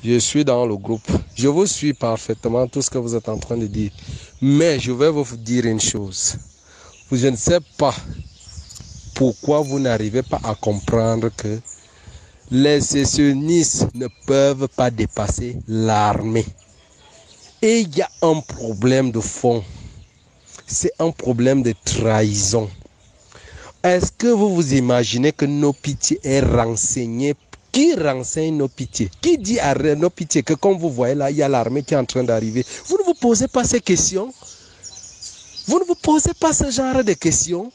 Je suis dans le groupe. Je vous suis parfaitement tout ce que vous êtes en train de dire. Mais je vais vous dire une chose. Je ne sais pas pourquoi vous n'arrivez pas à comprendre que les sécessionnistes ne peuvent pas dépasser l'armée. Et il y a un problème de fond. C'est un problème de trahison. Est-ce que vous vous imaginez que nos pitiés est renseigné? Qui renseigne nos pitiés? Qui dit à nos pitiés que comme vous voyez là, il y a l'armée qui est en train d'arriver? Vous ne vous posez pas ces questions? Vous ne vous posez pas ce genre de questions?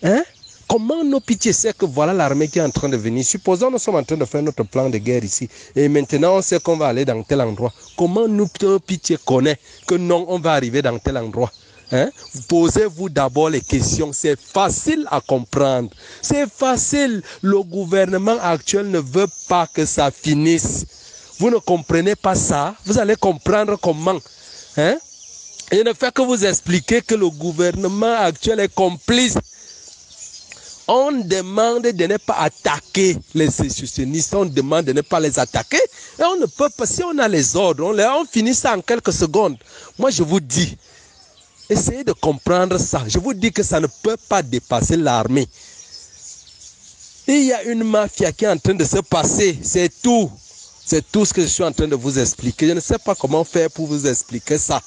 Hein? Comment nos pitiés savent que voilà l'armée qui est en train de venir? Supposons que nous sommes en train de faire notre plan de guerre ici. Et maintenant on sait qu'on va aller dans tel endroit. Comment nos pitiés connaissent que non, on va arriver dans tel endroit? Hein? Posez-vous d'abord les questions, c'est facile à comprendre. C'est facile, le gouvernement actuel ne veut pas que ça finisse. Vous ne comprenez pas ça, vous allez comprendre comment. Hein? Et ne fait que vous expliquer que le gouvernement actuel est complice. On demande de ne pas attaquer les sécessionnistes, on demande de ne pas les attaquer. Et on ne peut pas, si on a les ordres, on finit ça en quelques secondes. Moi je vous dis, essayez de comprendre ça. Je vous dis que ça ne peut pas dépasser l'armée. Il y a une mafia qui est en train de se passer. C'est tout. C'est tout ce que je suis en train de vous expliquer. Je ne sais pas comment faire pour vous expliquer ça.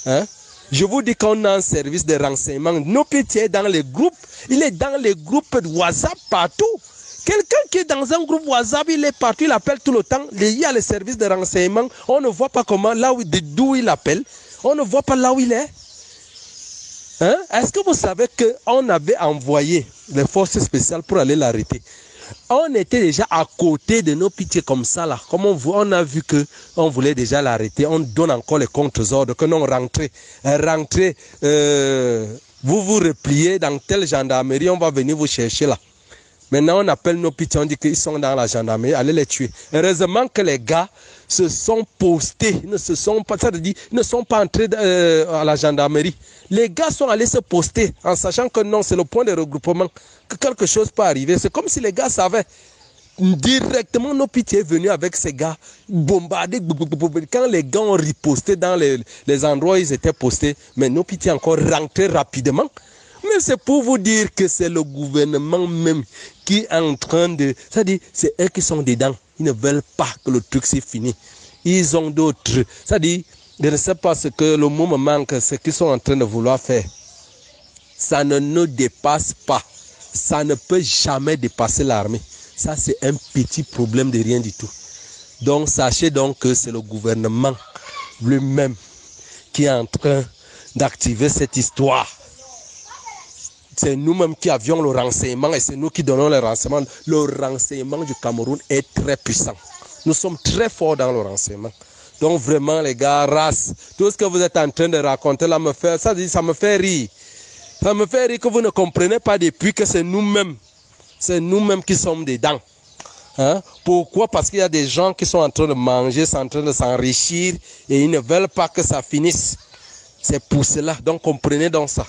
Hein? Je vous dis qu'on a un service de renseignement. Nos pitiés dans les groupes. Il est dans les groupes de WhatsApp partout. Quelqu'un qui est dans un groupe WhatsApp, il est partout, il appelle tout le temps. Il y a le service de renseignement. On ne voit pas comment, d'où il appelle. On ne voit pas là où il est. Hein? Est-ce que vous savez qu'on avait envoyé les forces spéciales pour aller l'arrêter? On était déjà à côté de nos pitiés comme ça là. Comme on a vu qu'on voulait déjà l'arrêter, on donne encore les contre-ordres que non, rentrez, vous vous repliez dans telle gendarmerie, on va venir vous chercher là. Maintenant, on appelle nos pitiés, on dit qu'ils sont dans la gendarmerie, allez les tuer. Heureusement que les gars se sont postés, ne sont pas entrés à la gendarmerie. Les gars sont allés se poster en sachant que non, c'est le point de regroupement, que quelque chose peut arriver. C'est comme si les gars savaient. Directement, nos pitiés est venu avec ces gars, bombardés. Quand les gars ont riposté dans les endroits où ils étaient postés, mais nos pitiés encore rentrés rapidement. Mais c'est pour vous dire que c'est le gouvernement même qui est en train de... C'est-à-dire, c'est eux qui sont dedans. Ils ne veulent pas que le truc soit fini. Ils ont d'autres... C'est-à-dire, je ne sais pas ce que le mot me manque, ce qu'ils sont en train de vouloir faire. Ça ne nous dépasse pas. Ça ne peut jamais dépasser l'armée. Ça, c'est un petit problème de rien du tout. Donc, sachez donc que c'est le gouvernement lui-même qui est en train d'activer cette histoire. C'est nous-mêmes qui avions le renseignement et c'est nous qui donnons le renseignement. Le renseignement du Cameroun est très puissant. Nous sommes très forts dans le renseignement. Donc vraiment les gars, race, tout ce que vous êtes en train de raconter là, ça me fait rire. Ça me fait rire que vous ne comprenez pas depuis que c'est nous-mêmes qui sommes dedans. Hein? Pourquoi? Parce qu'il y a des gens qui sont en train de manger, sont en train de s'enrichir et ils ne veulent pas que ça finisse. C'est pour cela. Donc comprenez donc ça.